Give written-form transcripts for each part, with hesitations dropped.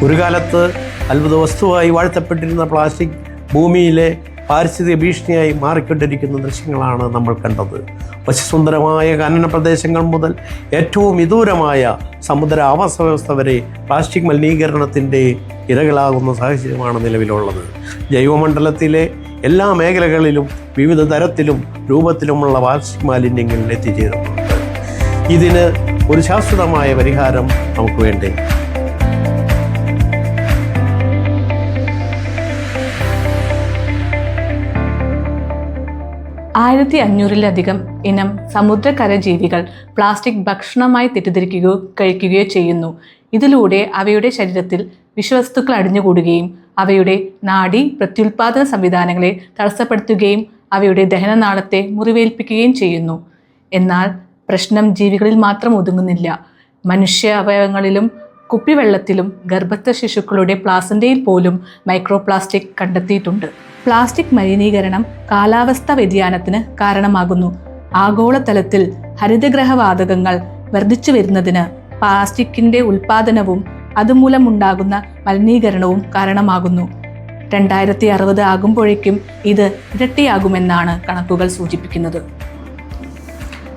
ഒരു കാലത്ത് അത്ഭുത വസ്തുവായി വാഴ്ത്തപ്പെട്ടിരുന്ന പ്ലാസ്റ്റിക് ഭൂമിയിലെ പാരിസ്ഥിതിക ഭീഷണിയായി മാറിക്കൊണ്ടിരിക്കുന്ന ദൃശ്യങ്ങളാണ് നമ്മൾ കണ്ടത്. പശുസുന്ദരമായ ഖനന പ്രദേശങ്ങൾ മുതൽ ഏറ്റവും വിദൂരമായ സമുദ്ര ആവാസ വ്യവസ്ഥ വരെ പ്ലാസ്റ്റിക് മലിനീകരണത്തിൻ്റെ ഇരകളാകുന്ന സാഹചര്യമാണ് നിലവിലുള്ളത്. ജൈവമണ്ഡലത്തിലെ എല്ലാ മേഖലകളിലും വിവിധ തരത്തിലും രൂപത്തിലുമുള്ള പ്ലാസ്റ്റിക് മാലിന്യങ്ങൾ എത്തിച്ചേരുന്നുണ്ട്. ഇതിന് ഒരു ശാശ്വതമായ പരിഹാരം നമുക്ക് വേണ്ടേ? 1500-ലധികം ഇനം സമുദ്രകര ജീവികൾ പ്ലാസ്റ്റിക് ഭക്ഷണമായി തെറ്റിദ്ധരിക്കുകയോ കഴിക്കുകയോ ചെയ്യുന്നു. ഇതിലൂടെ അവയുടെ ശരീരത്തിൽ വിഷവസ്തുക്കൾ അടിഞ്ഞുകൂടുകയും അവയുടെ നാഡി പ്രത്യുൽപാദന സംവിധാനങ്ങളെ തടസ്സപ്പെടുത്തുകയും അവയുടെ ദഹനനാളത്തെ മുറിവേൽപ്പിക്കുകയും ചെയ്യുന്നു. എന്നാൽ പ്രശ്നം ജീവികളിൽ മാത്രം ഒതുങ്ങുന്നില്ല. മനുഷ്യ അവയവങ്ങളിലും കുപ്പിവെള്ളത്തിലും ഗർഭസ്ഥ ശിശുക്കളുടെ പ്ലാസന്റയിൽ പോലും മൈക്രോ പ്ലാസ്റ്റിക് കണ്ടെത്തിയിട്ടുണ്ട്. പ്ലാസ്റ്റിക് മലിനീകരണം കാലാവസ്ഥാ വ്യതിയാനത്തിന് കാരണമാകുന്നു. ആഗോളതലത്തിൽ ഹരിതഗ്രഹവാതകങ്ങൾ വർദ്ധിച്ചു വരുന്നതിന് പ്ലാസ്റ്റിക്കിന്റെ ഉൽപാദനവും അതുമൂലമുണ്ടാകുന്ന മലിനീകരണവും കാരണമാകുന്നു. 2060 ആകുമ്പോഴേക്കും ഇത് ഇരട്ടിയാകുമെന്നാണ് കണക്കുകൾ സൂചിപ്പിക്കുന്നത്.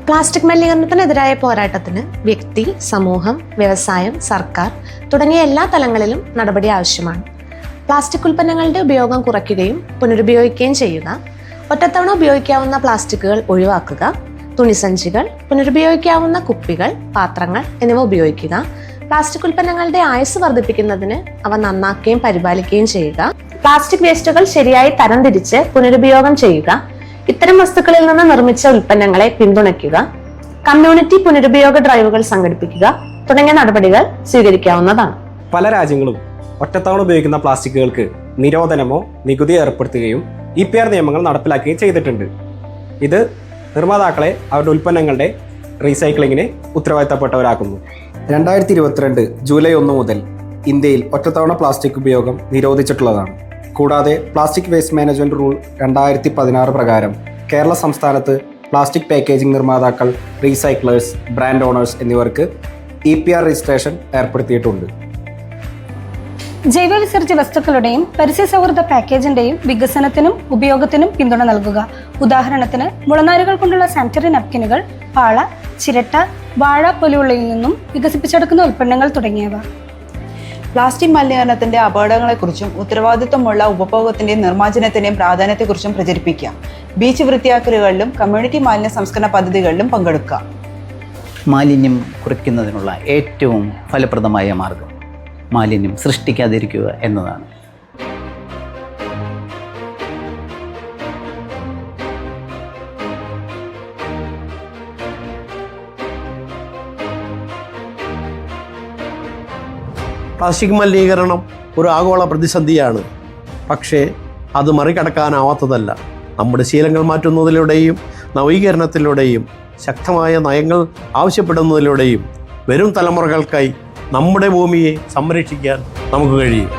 പ്ലാസ്റ്റിക് മലിനീകരണത്തിനെതിരായ പോരാട്ടത്തിന് വ്യക്തി, സമൂഹം, വ്യവസായം, സർക്കാർ തുടങ്ങിയ എല്ലാ തലങ്ങളിലും നടപടി ആവശ്യമാണ്. പ്ലാസ്റ്റിക് ഉൽപ്പന്നങ്ങളുടെ ഉപയോഗം കുറയ്ക്കുകയും പുനരുപയോഗിക്കുകയും ചെയ്യുക, ഒറ്റത്തവണ ഉപയോഗിക്കാവുന്ന പ്ലാസ്റ്റിക്കുകൾ ഒഴിവാക്കുക, തുണിസഞ്ചികൾ, പുനരുപയോഗിക്കാവുന്ന കുപ്പികൾ, പാത്രങ്ങൾ എന്നിവ ഉപയോഗിക്കുക, പ്ലാസ്റ്റിക് ഉൽപ്പന്നങ്ങളുടെ ആയുസ് വർദ്ധിപ്പിക്കുന്നതിന് അവ നന്നാക്കുകയും പരിപാലിക്കുകയും ചെയ്യുക, പ്ലാസ്റ്റിക് വേസ്റ്റുകൾ ശരിയായി തരംതിരിച്ച് പുനരുപയോഗം ചെയ്യുക, ഇത്തരം വസ്തുക്കളിൽ നിന്ന് നിർമ്മിച്ച ഉൽപ്പന്നങ്ങളെ പിന്തുണയ്ക്കുക, കമ്മ്യൂണിറ്റി പുനരുപയോഗ ഡ്രൈവുകൾ സംഘടിപ്പിക്കുക തുടങ്ങിയ നടപടികൾ സ്വീകരിക്കാവുന്നതാണ്. പല രാജ്യങ്ങളും ഒറ്റത്തവണ ഉപയോഗിക്കുന്ന പ്ലാസ്റ്റിക്കുകൾക്ക് നിരോധനമോ നികുതി ഏർപ്പെടുത്തുകയും EPR നിയമങ്ങൾ നടപ്പിലാക്കുകയും ചെയ്തിട്ടുണ്ട്. ഇത് നിർമ്മാതാക്കളെ അവരുടെ ഉൽപ്പന്നങ്ങളുടെ റീസൈക്ലിങ്ങിന് ഉത്തരവാദിത്തപ്പെട്ടവരാക്കുന്നു. 2022 ജൂലൈ 1 മുതൽ ഇന്ത്യയിൽ ഒറ്റത്തവണ പ്ലാസ്റ്റിക് ഉപയോഗം നിരോധിച്ചിട്ടുള്ളതാണ്. കൂടാതെ പ്ലാസ്റ്റിക് വേസ്റ്റ് മാനേജ്മെന്റ് റൂൾ 2016 പ്രകാരം കേരള സംസ്ഥാനത്ത് പ്ലാസ്റ്റിക് പാക്കേജിംഗ് നിർമ്മാതാക്കൾ, റീസൈക്ലേഴ്സ്, ബ്രാൻഡ് ഓണേഴ്സ് എന്നിവർക്ക് EPR രജിസ്ട്രേഷൻ ഏർപ്പെടുത്തിയിട്ടുണ്ട്. ജൈവവിസർജ്യ വസ്തുക്കളുടെയും പരിസ്ഥിതി സൗഹൃദ പാക്കേജിന്റെയും വികസനത്തിനും ഉപയോഗത്തിനും പിന്തുണ നൽകുക. ഉദാഹരണത്തിന് മുളനാരുകൾ കൊണ്ടുള്ള സാനിറ്ററി നാപ്കിനുകൾ, പാള, ചിരട്ട, വാഴ പോലെയുള്ളതിൽ നിന്നും വികസിപ്പിച്ചെടുക്കുന്ന ഉൽപ്പന്നങ്ങൾ തുടങ്ങിയവ. പ്ലാസ്റ്റിക് മലിനീകരണത്തിന്റെ അപകടങ്ങളെക്കുറിച്ചും ഉത്തരവാദിത്വമുള്ള ഉപഭോഗത്തിന്റെയും നിർമ്മാർജ്ജനത്തിന്റെയും പ്രാധാന്യത്തെക്കുറിച്ചും പ്രചരിപ്പിക്കാം. ബീച്ച് വൃത്തിയാക്കലുകളിലും കമ്മ്യൂണിറ്റി മാലിന്യ സംസ്കരണ പദ്ധതികളിലും പങ്കെടുക്കുക. മാലിന്യം കുറയ്ക്കുന്നതിനുള്ള ഏറ്റവും ഫലപ്രദമായ മാർഗം മാലിന്യം സൃഷ്ടിക്കാതിരിക്കുക എന്നതാണ്. പ്ലാസ്റ്റിക് മലിനീകരണം ഒരു ആഗോള പ്രതിസന്ധിയാണ്. പക്ഷേ അത് മറികടക്കാനാവാത്തതല്ല. നമ്മുടെ ശീലങ്ങൾ മാറ്റുന്നതിലൂടെയും നവീകരണത്തിലൂടെയും ശക്തമായ നയങ്ങൾ ആവശ്യപ്പെടുന്നതിലൂടെയും വരും തലമുറകൾക്കായി നമ്മുടെ ഭൂമിയെ സംരക്ഷിക്കാൻ നമുക്ക് കഴിയും.